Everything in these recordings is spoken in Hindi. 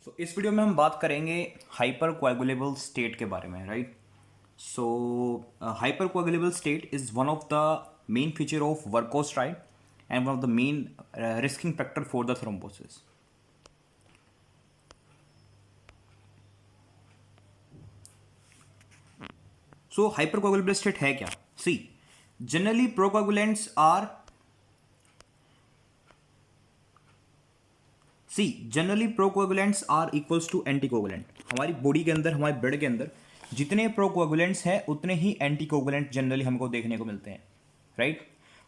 इस वीडियो में हम बात करेंगे हाइपर कोएगुलेबल स्टेट के बारे में, right. So hyper coagulable state is one of the main feature of Virchow's triad and one of the main risking factor for the thrombosis. So hyper coagulable state है क्या? See, generally procoagulants are generally procoagulants are equals to anticoagulant. हमारी बॉडी के अंदर, हमारे ब्लड के अंदर जितने प्रोकोगुलेंट्स हैं उतने ही एंटीकोगुलेंट जनरली हमको देखने को मिलते हैं, राइट।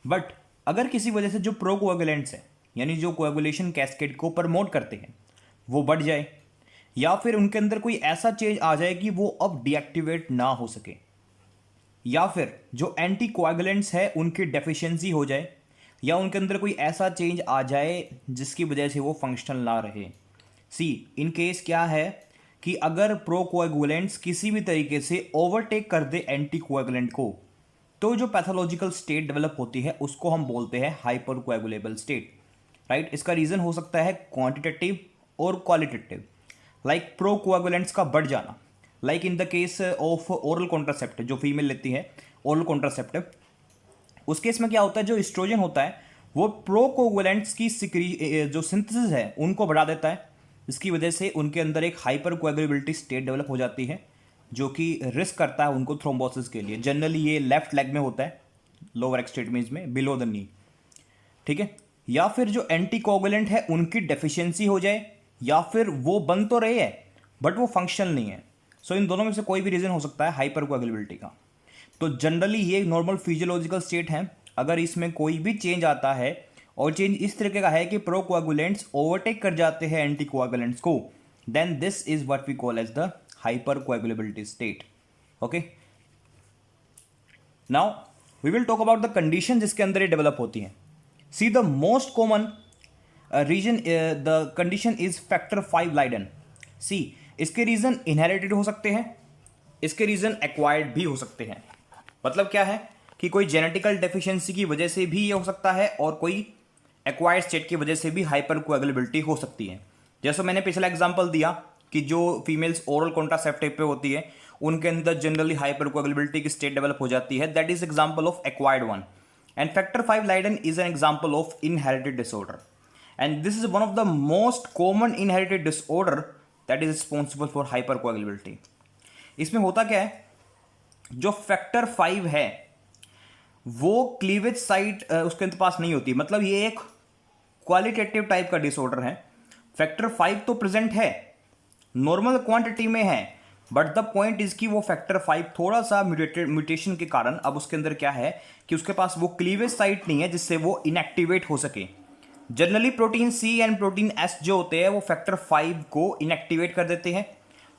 बट अगर किसी वजह से जो प्रोकोगुलेंट्स हैं, यानी जो कोएगुलेशन कैस्केड को प्रमोट करते हैं, वो बढ़ जाए, या फिर उनके अंदर कोई ऐसा चेंज आ जाए कि वो अब डीएक्टिवेट ना हो सके, या फिर जो एंटी कोएगुलेंट्स है उनकी डेफिशिएंसी हो जाए, या उनके अंदर कोई ऐसा चेंज आ जाए जिसकी वजह से वो फंक्शनल ना रहे। सी, इन केस क्या है कि अगर प्रोकोएगुलेंट्स किसी भी तरीके से ओवरटेक कर दे एंटी कोएगुलेंट को, तो जो पैथोलॉजिकल स्टेट डेवलप होती है उसको हम बोलते हैं हाइपर कोएगुलेबल स्टेट, राइट। इसका रीजन हो सकता है क्वांटिटेटिव और क्वालिटेटिव। लाइक प्रोकोएगुलेंट्स का बढ़ जाना, like in the case of oral contraceptive, जो फीमेल लेती है ओरल कॉन्ट्रासेप्टिव, उस केस में क्या होता है, जो एस्ट्रोजन होता है वो प्रोकोगुलेंट्स की जो सिंथेसिस है उनको बढ़ा देता है। इसकी वजह से उनके अंदर एक हाइपर कोएगुलेबिलिटी स्टेट डेवलप हो जाती है, जो कि रिस्क करता है उनको थ्रोम्बोसिस के लिए। जनरली ये लेफ्ट लेग में होता है, लोअर एक्सट्रीमिटीज में, बिलो द नी, ठीक है। या फिर जो एंटीकोगुलेंट है उनकी डेफिशिएंसी हो जाए, या फिर वो बन तो रहे हैं बट वो फंक्शनल नहीं है। सो इन दोनों में से कोई भी रीजन हो सकता है हाइपर कोएगुलेबिलिटी का। तो जनरली ये नॉर्मल फिजियोलॉजिकल स्टेट है। अगर इसमें कोई भी चेंज आता है, और चेंज इस तरीके का है कि प्रोकोएगुलेंट्स ओवरटेक कर जाते हैं एंटीकोएगुलेंट्स को, then this is what we call as the hyper coagulability state. Okay, now we will talk about the condition जिसके अंदर ये डेवलप होती है। See, the most common reason, the condition is factor 5 Leiden. See, इसके रीजन इनहेरिटेड हो सकते हैं, इसके रीजन एक्वायर्ड भी हो सकते हैं। मतलब क्या है कि कोई जेनेटिकल डेफिशिएंसी की वजह से भी ये हो सकता है, और कोई एक्वायर्ड स्टेट की वजह से भी हाइपर कोएगुलेबिलिटी हो सकती है। जैसे मैंने पिछला एग्जांपल दिया कि जो फीमेल्स ओरल कॉन्ट्रासेप्टिव पे होती है उनके अंदर जनरली हाइपर कोएगुलेबिलिटी की स्टेट डेवलप हो जाती है, that is example of acquired one. And factor 5 Leiden is an example of inherited disorder, and this is one of the most common inherited disorder that is responsible for hyper coagulability. इसमें होता क्या है, जो फैक्टर 5 है वो क्लीवेज साइट उसके पास नहीं होती। मतलब ये एक क्वालिटेटिव टाइप का डिसऑर्डर है। फैक्टर 5 तो प्रेजेंट है, नॉर्मल क्वांटिटी में है, बट द पॉइंट इज कि वो फैक्टर 5 थोड़ा सा म्यूटेशन के कारण अब उसके अंदर क्या है कि उसके पास वो क्लीवेज साइट नहीं है जिससे वो इनएक्टिवेट हो सके। Generally protein C and protein S जो होते हैं वो फैक्टर 5 को इनएक्टिवेट कर देते हैं,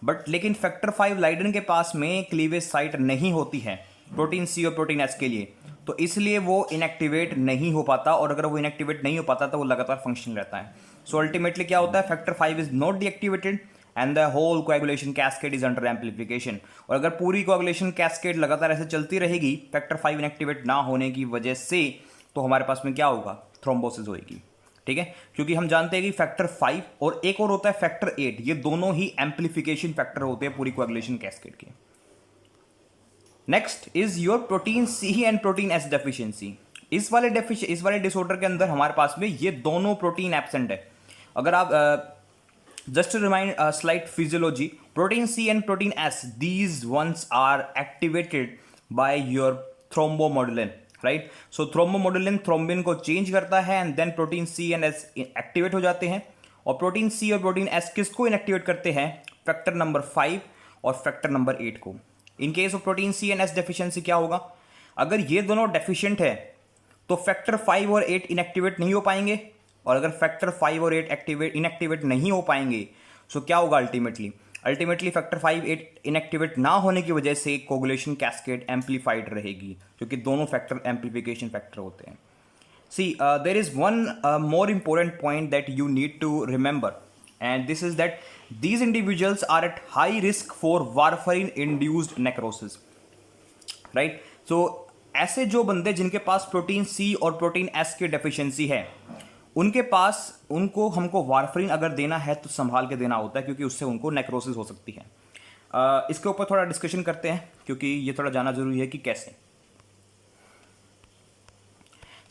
बट लेकिन फैक्टर 5 लाइडन के पास में क्लीवेज साइट नहीं होती है प्रोटीन सी और प्रोटीन एस के लिए, तो इसलिए वो इनएक्टिवेट नहीं हो पाता, और अगर वो इनएक्टिवेट नहीं हो पाता तो वो लगातार फंक्शन रहता है। सो अल्टीमेटली क्या होता है, factor 5 is not deactivated and the whole coagulation cascade is under amplification. और अगर पूरी कोएगुलेशन कैस्केड लगातार ऐसे चलती रहेगी फैक्टर 5 इनएक्टिवेट ना होने की वजह से, तो हमारे पास में क्या होगा, थ्रोम्बोसिस होगी, ठीक है। क्योंकि हम जानते हैं कि फैक्टर 5 और एक और होता है फैक्टर 8, ये दोनों ही एम्प्लीफिकेशन फैक्टर होते हैं पूरी कोएगुलेशन कैस्केड के। Next is your protein C and protein S deficiency. इस वाले डिसऑर्डर के अंदर हमारे पास में ये दोनों प्रोटीन एब्सेंट है। अगर आप just remind slide physiology, protein C and protein S, these ones are activated by your thrombomodulin, right. So thrombomodulin thrombin को चेंज करता है and then protein C and S activate हो जाते हैं। और प्रोटीन सी और प्रोटीन एस किसको इनएक्टिवेट करते हैं, फैक्टर नंबर 5 और फैक्टर नंबर 8 को। In case of protein C and S deficiency क्या होगा, अगर ये दोनों डेफिशिएंट है तो फैक्टर 5 और 8 इनएक्टिवेट नहीं हो पाएंगे, और अगर फैक्टर 5 और 8 इनएक्टिवेट नहीं हो पाएंगे तो क्या होगा, अल्टीमेटली फैक्टर 5 8 इनएक्टिवेट ना होने की वजह से कोगुलेशन कैस्केड एम्पलीफाइड रहेगी, क्योंकि दोनों फैक्टर एम्पलीफिकेशन फैक्टर होते हैं। See, there is one more important point that you need to remember, and this is that these individuals are at high risk for warfarin induced necrosis, right? So ऐसे जो बंदे जिनके पास प्रोटीन सी और प्रोटीन एस की डेफिशिएंसी है उनके पास उनको हमको वारफरीन अगर देना है तो संभाल के देना होता है, क्योंकि उससे उनको नेक्रोसिस हो सकती है। इसके ऊपर थोड़ा डिस्कशन करते हैं, क्योंकि ये थोड़ा जानना जरूरी है कि कैसे।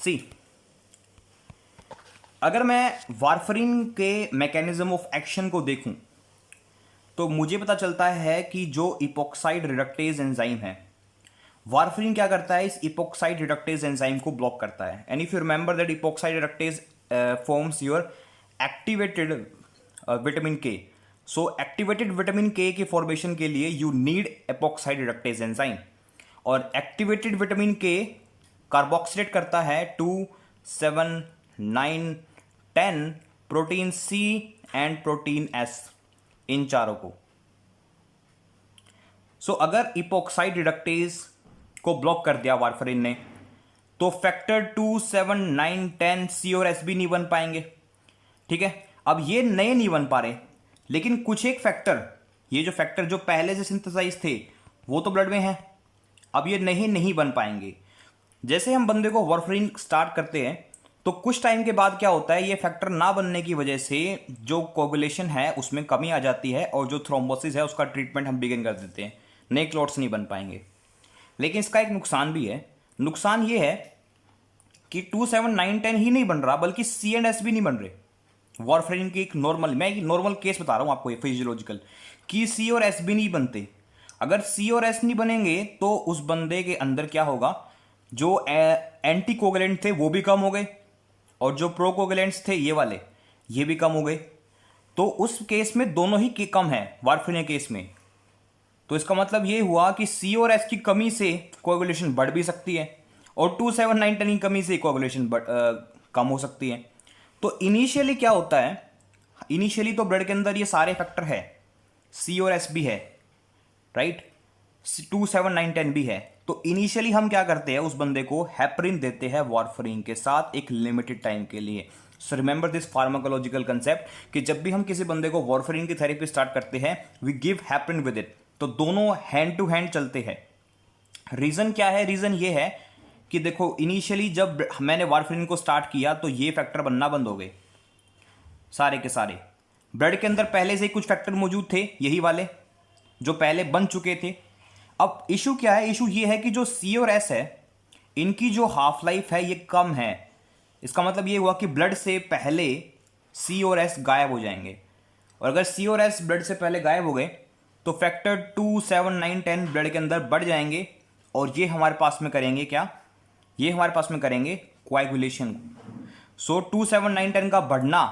सी, अगर मैं वारफरीन के मैकेनिज्म ऑफ एक्शन को देखूं तो मुझे पता चलता है कि जो इपोक्साइड रिडक्टेज एंजाइम है, वारफरीन क्या करता है, इस इपोक्साइड रिडक्टेज एंजाइम को ब्लॉक करता है। And if you remember that epoxide reductase forms your activated vitamin K. So activated vitamin K के फॉर्मेशन के लिए you need epoxide reductase enzyme, और एक्टिवेटेड विटामिन के कार्बोक्सिलेट करता है 2, 7, 9, 10 protein C and protein S, इन चारों को। सो अगर इपोक्साइड रिडक्टेज को ब्लॉक कर दिया वारफरीन ने, तो फैक्टर 2, 7, 9, 10 सी और एस भी नहीं बन पाएंगे। ठीक है, अब ये नए नहीं बन पा रहे, लेकिन कुछ एक फैक्टर, ये जो फैक्टर जो पहले से सिंथेसाइज थे वो तो ब्लड में है, अब ये नहीं बन पाएंगे। जैसे हम बंदे को वारफरीन स्टार्ट करते हैं तो कुछ टाइम के बाद क्या होता है, ये फैक्टर ना बनने की वजह से जो कोगुलेशन है उसमें कमी आ जाती है, और जो थ्रोम्बोसिस है उसका ट्रीटमेंट हम बिगिन कर देते हैं, नए क्लॉट्स नहीं बन पाएंगे। लेकिन इसका एक नुकसान भी है। नुकसान ये है कि 2, 7, 9, 10 ही नहीं बन रहा, बल्कि सी एंड एस भी नहीं बन रहे। वारफरीन की एक नॉर्मल, मैं एक नॉर्मल केस बता रहा हूं आपको, ये फिजियोलॉजिकल, कि सी और एस भी नहीं बनते। अगर सी और एस नहीं बनेंगे तो उस बंदे के अंदर क्या होगा, जो एंटी कोगुलेंट थे वो भी कम हो गए, और जो प्रो कोगुलेंट्स थे ये वाले, ये भी कम हो गए। तो उस केस में दोनों ही कम है वारफरीन केस में। तो इसका मतलब ये हुआ कि सी और एस की कमी से कोगुलेशन बढ़ भी सकती है, और 2, 7, 9, 10 की कमी से कोगुलेशन कम हो सकती है। तो इनिशियली क्या होता है, इनिशियली तो ब्लड के अंदर ये सारे फैक्टर है, सी और एस भी है, राइट, 2, 7, 9, 10 भी है। तो इनिशियली हम क्या करते हैं, उस बंदे को हेपरिन देते हैं वारफरीन के साथ एक लिमिटेड टाइम के लिए। So remember this pharmacological concept कि जब भी हम किसी बंदे को वारफरीन की थेरेपी स्टार्ट करते हैं, we give heparin with it, तो दोनों हैंड टू हैंड चलते हैं। रीजन क्या है, रीजन ये है कि देखो इनिशियली जब मैंने वारफरीन को स्टार्ट किया तो ये फैक्टर बनना बंद हो गए सारे के सारे। ब्लड के अंदर पहले से ही कुछ फैक्टर मौजूद थे, यही वाले जो पहले बन चुके थे। अब इशू क्या है, इशू ये है कि जो सी और एस है, इनकी जो हाफ लाइफ है ये कम है। इसका मतलब ये हुआ कि ब्लड से पहले सी और एस गायब हो जाएंगे, और अगर सी और एस ब्लड से पहले गायब हो गए तो फैक्टर 2, 7, 9, 10 ब्लड के अंदर बढ़ जाएंगे, और ये हमारे पास में करेंगे क्या, ये हमारे पास में करेंगे कोएगुलेशन। सो 2, 7, 9, 10 का बढ़ना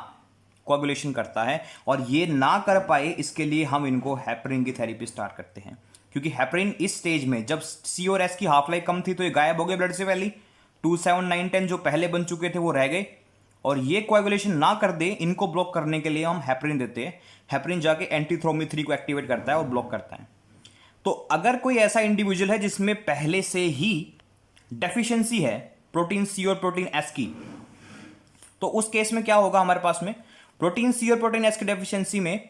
कोएगुलेशन करता है, और ये ना कर पाए इसके लिए हम इनको हेपरिन की थेरेपी स्टार्ट करते हैं। क्योंकि हेपरिन इस स्टेज में जब सी और एस की हाफ लाइफ कम थी तो ये गायब हो गए ब्लड से पहले, 2, 7, 9, 10 जो पहले बन चुके थे वो रह गए, और ये कोएगुलेशन ना कर दे, इनको ब्लॉक करने के लिए हम हेपरिन देते हैं। हेपरिन जाके एंटीथ्रोम्बिन 3 को एक्टिवेट करता है और ब्लॉक करता है। तो अगर कोई ऐसा इंडिविजुअल है जिसमें पहले से ही डेफिशिएंसी है प्रोटीन सी और प्रोटीन एस की, तो उस केस में क्या होगा, हमारे पास में प्रोटीन सी और प्रोटीन एस की डेफिशिएंसी में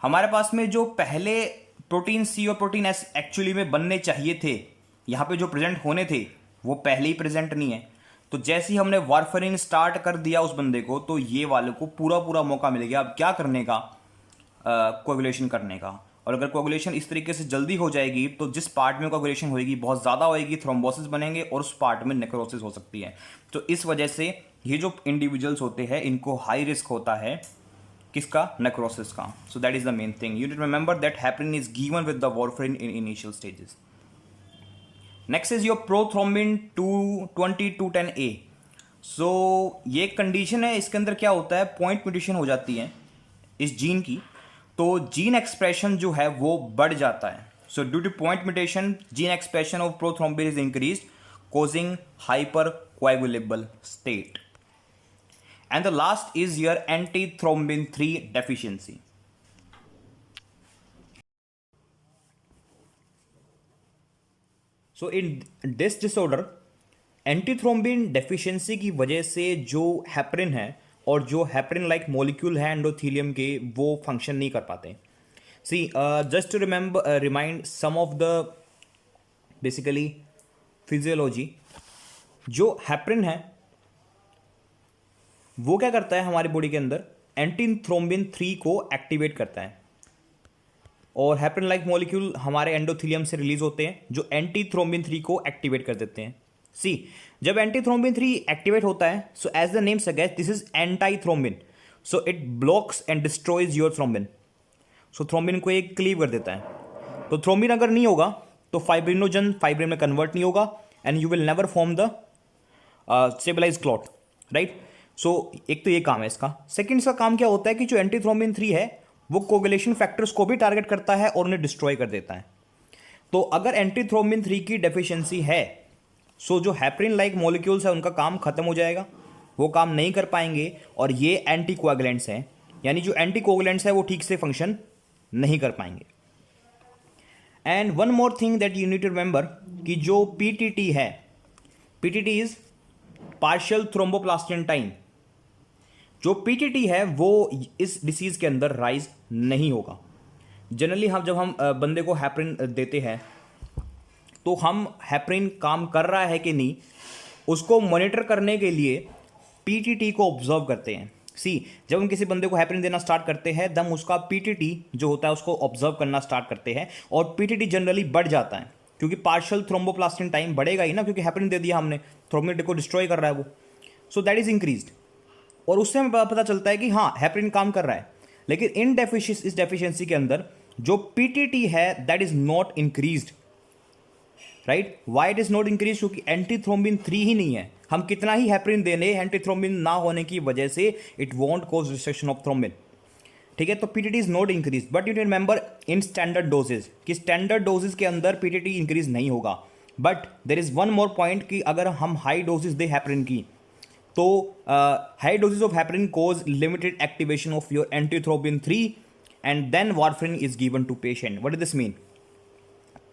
हमारे पास में जो पहले प्रोटीन सी और प्रोटीन एस एक्चुअली में बनने चाहिए थे, यहां पे जो प्रेजेंट होने थे वो पहले ही प्रेजेंट नहीं है। तो जैसे ही हमने वारफरीन स्टार्ट कर दिया उस बंदे को, तो ये वाले को पूरा पूरा मौका मिल गया अब क्या करने का, कोएगुलेशन करने का। और अगर कोएगुलेशन इस तरीके से जल्दी हो जाएगी तो जिस पार्ट में कोएगुलेशन होएगी बहुत ज़्यादा होएगी, थ्रोम्बोसिस बनेंगे और उस पार्ट में नेक्रोसिस हो सकती है। तो इस वजह से ये जो इंडिविजुअल्स होते हैं इनको हाई रिस्क होता है किसका, नेक्रोसिस का। So that is the main thing, you need to remember that heparin is given with the warfarin in initial stages. Next is your prothrombin 2210A। So ये कंडीशन है, इसके अंदर क्या होता है, पॉइंट म्यूटेशन हो जाती है इस जीन की, तो जीन एक्सप्रेशन जो है वो बढ़ जाता है। So due two point mutation gene expression of prothrombin is increased causing hypercoagulable state. And the last is your antithrombin 3 deficiency. So in this disorder antithrombin deficiency की वजह से जो हेपरिन है और जो हेपरिन लाइक मॉलिक्यूल है एंडोथेलियम के, वो फंक्शन नहीं कर पाते। See just to remind some of the basically physiology, जो हेपरिन है वो क्या करता है हमारी बॉडी के अंदर, एंटी थ्रोम्बिन 3 को एक्टिवेट करता है, और हेपरिन लाइक मॉलिक्यूल हमारे एंडोथेलियम से रिलीज होते हैं जो एंटी थ्रोम्बिन 3 को एक्टिवेट कर देते हैं। सी, जब एंटी थ्रोम्बिन 3 एक्टिवेट होता है, so as the name suggest this is anti thrombin, so it blocks and destroys your thrombin. So thrombin को एक क्लीव कर देता है। तो थ्रोम्बिन अगर नहीं होगा तो फाइब्रिनोजन फाइब्रिन में कन्वर्ट नहीं होगा and you will never form the stabilize clot, right. सो एक तो ये काम है इसका। सेकेंड, इसका काम क्या होता है कि जो एंटी थ्रोम्बिन 3 है वो कोगुलेशन फैक्टर्स को भी टारगेट करता है और उन्हें डिस्ट्रॉय कर देता है। तो अगर एंटी थ्रोम्बिन 3 की डेफिशिएंसी है, सो जो हेपरिन लाइक मॉलिक्यूल्स है उनका काम खत्म हो जाएगा, वो काम नहीं कर पाएंगे, और ये एंटी कोएगुलेंट्स हैं, यानी जो एंटी कोएगुलेंट्स है वो ठीक से फंक्शन नहीं कर पाएंगे। And one more thing that you need to remember कि जो पीटीटी है, PTT is partial thromboplastin time, जो पीटीटी है वो इस डिसीज के अंदर राइज नहीं होगा। जनरली हम जब हम बंदे को हेपरिन देते हैं तो हम हेपरिन काम कर रहा है कि नहीं उसको मॉनिटर करने के लिए पीटीटी को ऑब्जर्व करते हैं। सी, जब हम किसी बंदे को हेपरिन देना स्टार्ट करते हैं दम उसका पीटीटी जो होता है उसको ऑब्जर्व करना स्टार्ट करते हैं, और पीटीटी जनरली बढ़ जाता है क्योंकि पार्शियल थ्रोम्बोप्लास्टिन टाइम बढ़ेगा ही ना, क्योंकि हेपरिन दे दिया हमने, थ्रोम्बिन को डिस्ट्रॉय कर रहा है वो, सो दैट इज इंक्रीज्ड, और उससे हमें पता चलता है कि हाँ हेपरिन काम कर रहा है। लेकिन इस डेफिशिएंसी के अंदर जो पीटीटी है that is not increased, right. Why it is not increase? क्योंकि एंटी थ्रोम्बिन 3 ही नहीं है। हम कितना ही हेपरिन देने, एंटी थ्रोम्बिन ना होने की वजह से it won't cause restriction of thrombin, ठीक है। तो PTT is not increase, but you remember in standard doses कि स्टैंडर्ड डोजेज के अंदर पीटीटी इंक्रीज नहीं होगा। But there is one more point कि अगर हम हाई डोजेज दे हेपरिन की तो high doses of heparin cause limited activation of your antithrombin 3 and then warfarin is given to patient. What does this mean?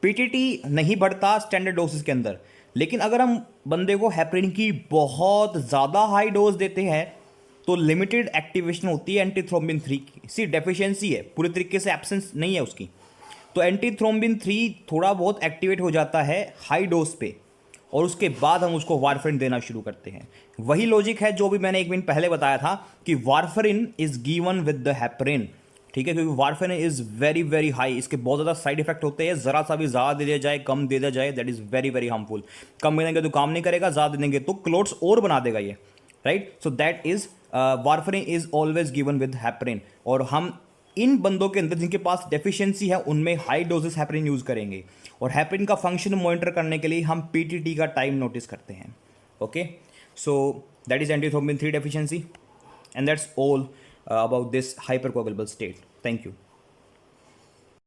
PTT नहीं बढ़ता स्टैंडर्ड डोजेज के अंदर, लेकिन अगर हम बंदे को हेपरिन की बहुत ज़्यादा हाई डोज देते हैं तो लिमिटेड एक्टिवेशन होती है एंटीथ्रोम्बिन 3 की। सी, डेफिशिएंसी है, पूरी तरीके से एब्सेंस नहीं है उसकी। तो एंटीथ्रोम्बिन 3 थोड़ा बहुत एक्टिवेट हो जाता है हाई डोज पे, और उसके बाद हम उसको वारफरिन देना शुरू करते हैं। वही लॉजिक है जो भी मैंने एक मिनट पहले बताया था कि warfarin is given with the heparin, ठीक है, क्योंकि warfarin is very very high, इसके बहुत ज़्यादा साइड इफेक्ट होते हैं। ज़रा सा भी ज़्यादा दे दिया जाए, कम दे दिया जाए, that is very very harmful. कम देंगे तो काम नहीं करेगा, ज़्यादा देंगे तो क्लोट्स और बना देगा ये, right. So that is warfarin is always given with heparin, और हम इन बंदों के अंदर जिनके पास डेफिशिएंसी है उनमें हाई डोजेस हेपरिन यूज़ करेंगे, और हेपरिन का फंक्शन मॉनिटर करने के लिए हम पीटीटी का टाइम नोटिस करते हैं। Okay, so that is antithrombin 3 deficiency, and that's all about this hypercoagulable state. Thank you.